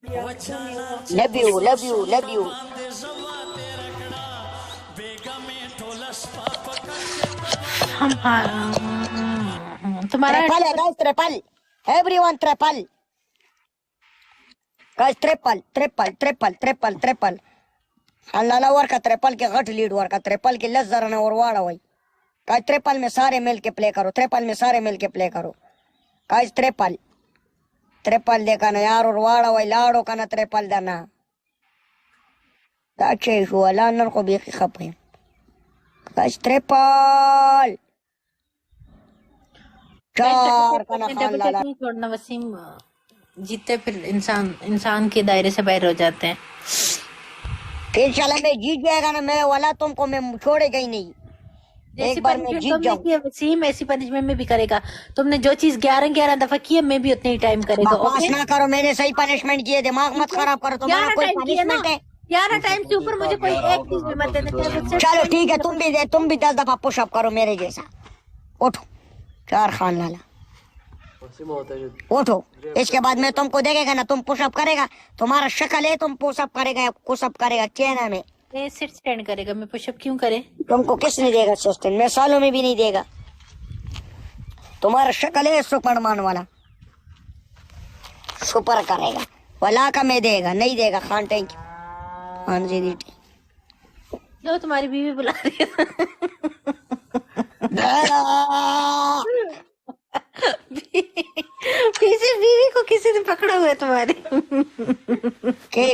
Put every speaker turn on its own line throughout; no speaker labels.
Love you love you love you.
तुम्हारा
triple है guys, triple everyone, triple guys, triple triple triple triple triple हल्ला वर का triple के गट lead वर का triple के लस जरा और वाड़ा वही गाइस। ट्रिपल में सारे मिल के प्ले करो, ट्रिपल में सारे मिल के प्ले करो गाइस। ट्रिपल ट्रिपल देखा ना यार, और वाड़ा वही लाड़ो का ना ट्रिपल देना अच्छे हुआ लानर को भी खप है गाइस। ट्रिपल चार का ना खान लाला।
छोड़ना वसीम, जीते फिर इंसान के दायरे से बाहर हो जाते हैं।
इंशाल्लाह मैं जीत जाएगा ना मेरे वाला, तुमको मैं छोड़ेगा ही नहीं। एक बार मैं जीत जाऊं।
वसीम ऐसी पनिशमेंट में भी करेगा। तुमने जो चीज 11 दफा की है, मैं भी उतने ही टाइम करेगा।
बकवास ना करो, मैंने सही पनिशमेंट किए, दिमाग मत खराब करो। तुम्हारा कोई पनिशमेंट है?
11 टाइम से ऊपर मुझे कोई एक चीज भी मत देना।
चलो ठीक है, तुम भी 10 दफा पुशअप करो मेरे जैसा। उठो चार खान लाला, उठो। इसके बाद में तुमको देखेगा ना, तुम पुशअप करेगा, तुम्हारा शक्ल है, तुम पुशअप करेगा, पुशअप करेगा चेहरा में।
सिट स्टैंड करेगा, मैं पुशअप क्यों करे?
तुमको किसने देगा सिस्टम? मैं सालों में भी नहीं देगा। तुम्हारा शक्ल है सुपरमैन वाला, सुपर करेगा वाला का मैं देगा, नहीं देगा। Khan thank you. हाँ जी दीदी,
जो तुम्हारी बीवी बुला रही है। पीछे बीवी को किसी ने पकड़ा हुआ है तुम्हारी।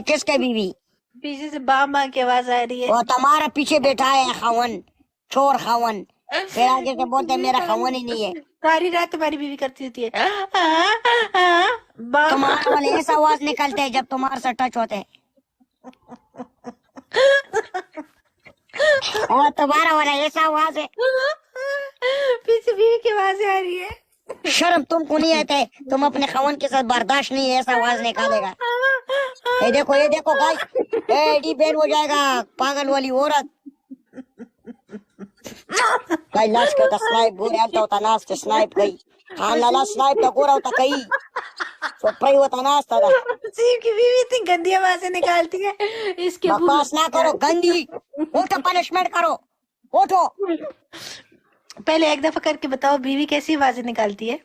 किसके बीवी?
पीछे से बाम की आवाज आ रही है।
वो तुम्हारा पीछे बैठा है खवन, चोर खवन। फिर आगे से बोलते मेरा खवन ही नहीं है।
सारी रात तुम्हारी बीवी करती होती है।
तुम्हारे वाले ऐसा आवाज निकलते हैं जब तुम्हारे से टच होते हैं। और तुम्हारा वाला ऐसा आवाज है,
पीछे बीवी की आवाज आ रही है।
शर्म तुमको नहीं आते? तुम अपने खवन के साथ बर्दाश्त नहीं है, ऐसा आवाज निकालेगा। ये देखो गाइस, एडी बैन हो जाएगा पागल वाली औरत। गाइस लास्ट का स्नाइप गोरे आता होता नाच के स्नाइप गई। हाँ लाला स्नाइप तो गोरा होता कहीं सोपराई होता नाच था।
सीम की बीवी इतनी गंदी आवाजें निकालती है। इसके
बकवास ना करो, गंदी। उठो पनिशमेंट करो, उठो।
पहले एक दफा करके बताओ बीवी कैसी आवाजें निकालती है।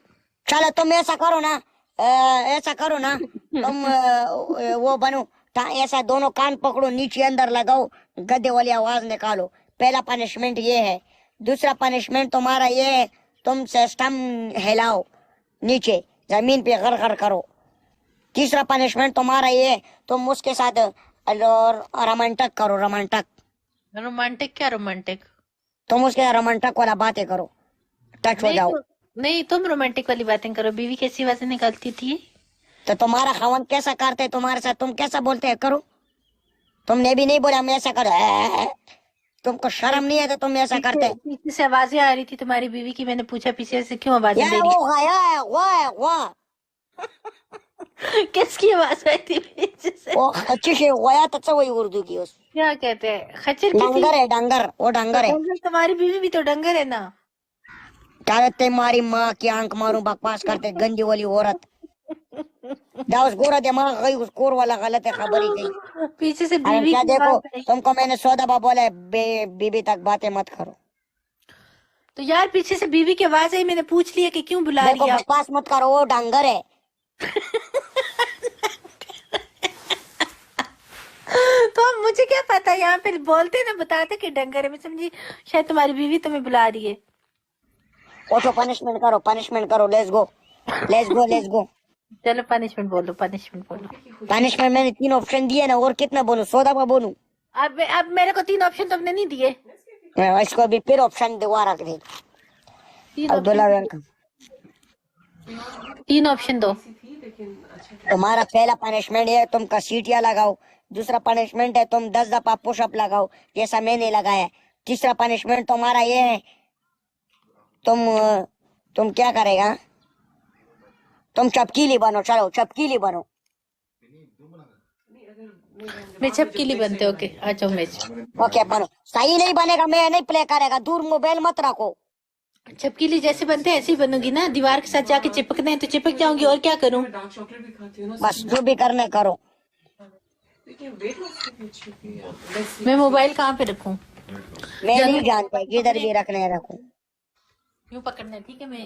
चलो तुम ऐसा करो ना, तुम वो बनो ऐसा, दोनों कान पकड़ो, नीचे अंदर लगाओ, गद्दे वाली आवाज निकालो। पहला पनिशमेंट ये है। दूसरा पनिशमेंट तुम्हारा ये है, तुम सिस्टम हिलाओ, नीचे जमीन पे घर करो। तीसरा पनिशमेंट तुम्हारा ये है, तुम उसके साथ रोमांटिक करो।
रोमांटिक क्या रोमांटिक?
तुम उसके साथ रोमांटिक वाला बातें करो, टच हो जाओ।
नहीं, तुम रोमांटिक वाली बातें करो। बीवी कैसी आवाजें निकालती थी?
तो तुम्हारा खवन कैसा करते तुम्हारे साथ, तुम कैसा बोलते हैं करो। तुमने भी नहीं बोला मैं ऐसा करो, तुमको शर्म नहीं है तो तुम ऐसा करते।
पीछे से आवाजें आ रही थी तुम्हारी बीवी की, मैंने पूछा पीछे से क्यों आवाजें दे रही?
वो गया है, वाह
किसकी आवाज आई थी पीछे से?
वो अच्छी से गया तो वही उर्दू की उस
क्या कहते हैं, खच्चर की?
डंगर है, डंगर, वो डंगर है।
तुम्हारी बीवी भी तो डंगर है ना।
चाहते मारी माँ की आंख मारू, बकवास करते गंदी वाली औरत। उस गोरा दिमाग गई, उस कोर वाला गलत है, खबर ही गई।
पीछे से बीवी
क्या
की
देखो,
आवाज।
तुमको मैंने 100 दफा बोला है बीबी तक बातें मत करो।
तो यार पीछे से बीवी की आवाज आई, मैंने पूछ लिया कि क्यों बुला रही है।
बकवास मत करो, वो डंगर है।
तो अब मुझे क्या पता, यहाँ पे बोलते ना, बताते कि डंगर है, मैं समझी शायद तुम्हारी बीवी तुम्हें बुला रही है।
उठो पनिशमेंट करो, लेट्स गो।
चलो पनिशमेंट बोलो।
पनिशमेंट मैंने 3 ऑप्शन दिए ना, और कितना बोलूं? 100 दफा बोलूं?
अब मेरे को 3 ऑप्शन तुमने नहीं दिए।
इसको भी फिर ऑप्शन दोबारा दे।
3 ऑप्शन दो।
तुम्हारा पहला पनिशमेंट है, तुम कसीटिया लगाओ। दूसरा पनिशमेंट है, तुम 10 दफा पुशअप लगाओ जैसा मैंने लगाया। तीसरा पनिशमेंट तुम्हारा ये है, तुम क्या करेगा? तुम चपकीली बनो। चलो चपकीली बनो।
मैं चपकीली बनते। ओके आ जाओ मैच।
ओके बनो। सही नहीं बनेगा मैं नहीं प्ले करेगा, दूर मोबाइल मत रखो।
चपकीली जैसे बनते हैं ऐसे ही बनूंगी ना। दीवार के साथ जाके चिपकते हैं तो चिपक जाऊंगी, और क्या करूं?
बस जो भी करने करो।
मैं मोबाइल कहाँ पे रखूं?
मैं नहीं जानता किधर भी रखने रखूं।
यूं पकड़ना है, ठीक है? मैं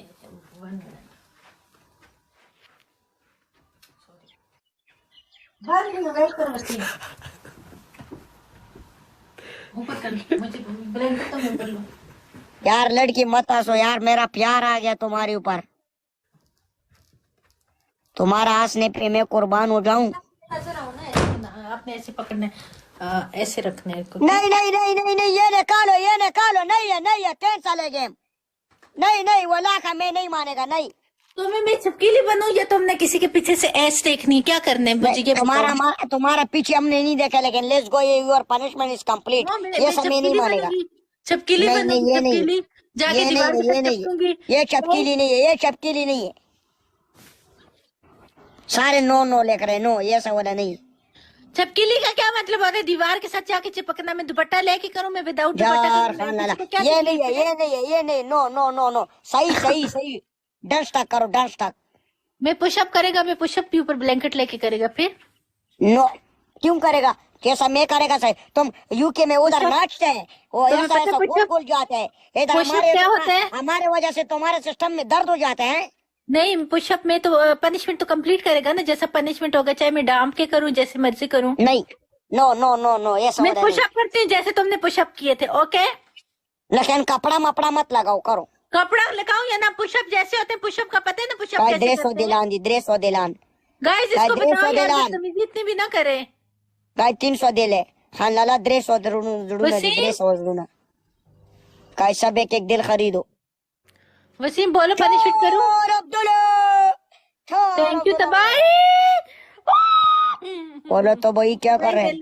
1 मिनट वेट कर वसीम। ऊपर कर, मुझे ब्लैंकेट तो ऊपर लो।
यार लड़की मत हंसो यार, मेरा प्यार आ गया तुम्हारे ऊपर। तुम्हारा हंसने पे मैं कुर्बान हो जाऊं।
नजर आओ ना, ऐसे ना, आपने ऐसे पकड़ना है, ऐसे रखना है।
नहीं नहीं नहीं नहीं नहीं, ये निकालो ये निकालो, नहीं है कैंसल है गेम। नहीं नहीं वो लाखा मैं नहीं मानेगा, नहीं।
तो मैं छपकीली बनूं या तुमने किसी के पीछे से ऐश देखनी? क्या करने है मुझे ये बताओ।
तुम्हारा पीछे हमने नहीं देखा, लेकिन let's go, your punishment is complete. ये सब मैं नहीं मानेगा।
छपकीली
नहीं
बनूंगी,
नहीं, ये नहीं,
छपकीली जाके
ये
दीवार
नहीं,
पे
ये नहीं,
टपकूंगी।
ये चपकीली नहीं है, ये चपकीली नहीं है। सारे नो नो लेकर रहे, नो ये सब वाला नहीं।
छपकीली का क्या मतलब होता है? दीवार के साथ जाके चिपकना? मैं दुपट्टा लेके करूं? मैं विदाउट
यार
दुपट्टा
खान लाला,
क्या?
ये नहीं है, ये नहीं है, ये नहीं, नो नो नो नो, सही सही सही। डांस तक करो, डांस तक।
मैं पुशअप करेगा, मैं पुशअप के ऊपर ब्लैंकेट लेके करेगा फिर?
नो, क्यों करेगा? कैसा मैं करेगा सही? तुम यूके में उधर नाचते हैं, वो
तो
ऐसा ऐसा गोल गोल जाते हैं, इधर
पुशअप क्या होता है?
हमारे वजह से तुम्हारे सिस्टम में दर्द हो जाते हैं।
नहीं, पुशअप में तो पनिशमेंट तो कंप्लीट करेगा ना, जैसा पनिशमेंट होगा, चाहे मैं डाम के करूं, जैसे मर्जी करूं।
नहीं, नो नो नो नो, ये सब
मैं पुशअप करती हूँ जैसे तुमने पुशअप किए थे, ओके?
लेकिन कपड़ा मपड़ा मत लगाओ, करो।
कपड़ा लगाऊं या ना? पुशअप जैसे होते हैं, पुशअप का पता है ना? पुशअप
गाइस
कैसे
ड्रेस हो
करते हैं?
दिलान दी, ड्रेस हो दिलान।
गाइस इसको
ड्रेस
बताओ
हो
यार,
दिलान।
बदतमीजी इतनी भी ना करे।
गाइस 300 दे ले। खान लाला ड्रेस हो जरूर
वसीम?
ड्रेस हो जरूर। गाइस सब एक एक दिल खरीदो।
वसीम बोलो, पनिशमेंट करूं?
और अब्दुल्ला,
थैंक यू तबाही।
बोलो तो भाई क्या कर रहे हैं?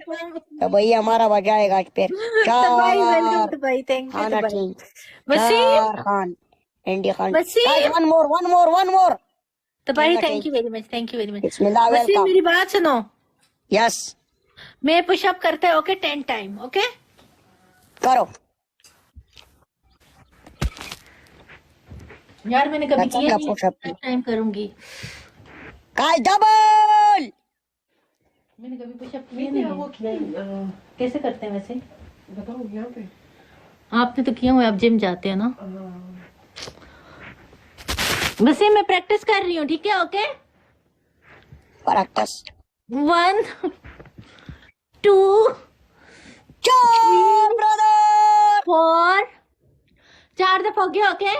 तो भाई हमारा बजाएगा आज फिर।
तबाही, वेलकम तबाही, थैंक यू
खाना
तबाही।
ठीक।
वसीम,
खान, इंडी खान।
वसीम।
One more.
तबाही, thank you very much, thank you very much.
बिस्मिल्लाह,
वसीम
वेलकम।
मेरी बात सुनो,
यस,
मैं पुशअप करते हैं, ओके? 10 time, okay?
करो।
यार मैंने कभी
अच्छा,
किया
क्या push-up की?
नहीं, टाइम करूंगी।
Guys double.
मैंने कभी पुशअप किया नहीं। कैसे करते हैं वैसे?
बताओ यहाँ पे।
आपने तो किया हुआ, आप जिम जाते हैं ना? वैसे मैं प्रैक्टिस कर रही हूँ, ठीक है? Okay,
practice.
1 2
चार ब्रदर।
4 4 दफा हो गया, ओके?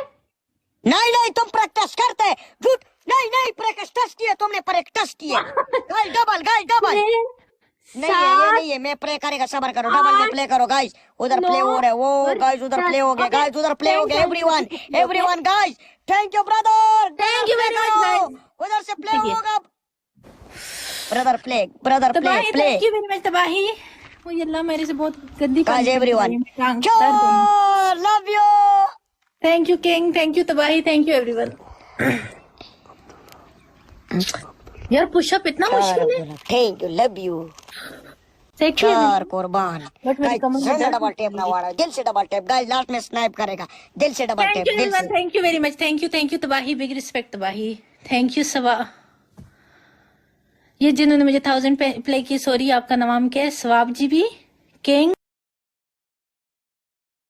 नहीं नहीं, तुम प्रैक्टिस करते हैं झूठ। नहीं नहीं, प्रैक्टिस किए तुमने, प्रैक्टिस किए। Guys double, guys double. नहीं है, ये नहीं है, मैं प्ले करेगा, सबर करो, डबल में प्ले करो। गाइस उधर प्ले हो रहा है, वो गाइस उधर प्ले हो गया, गाइस उधर प्ले हो गया। Everyone guys, thank you brother,
thank you very much guys.
उधर से प्ले होगा। ब्रदर प्ले
तबाही,
play.
Thank you very much तबाही। वो अल्लाह मेरे से बहुत गंदी
guys everyone, love you.
Thank you king, thank you तबाही, थैंक यू एवरीवन। यार पुशअप इतना मुश्किल है।
Thank you, love you. चार कुर्बान।
बट मेरी कमर में
गाइस डबल टैप ना वाला, दिल से डबल टैप। गाइस लास्ट में स्नाइप करेगा, दिल से डबल टैप, दिल से।
Thank you very much, thank you तबाही, बिग रिस्पेक्ट तबाही, थैंक यू सवा। ये जिन्होंने मुझे 1000 प्ले की, सॉरी आपका नाम क्या है? सवाब जी भी किंग।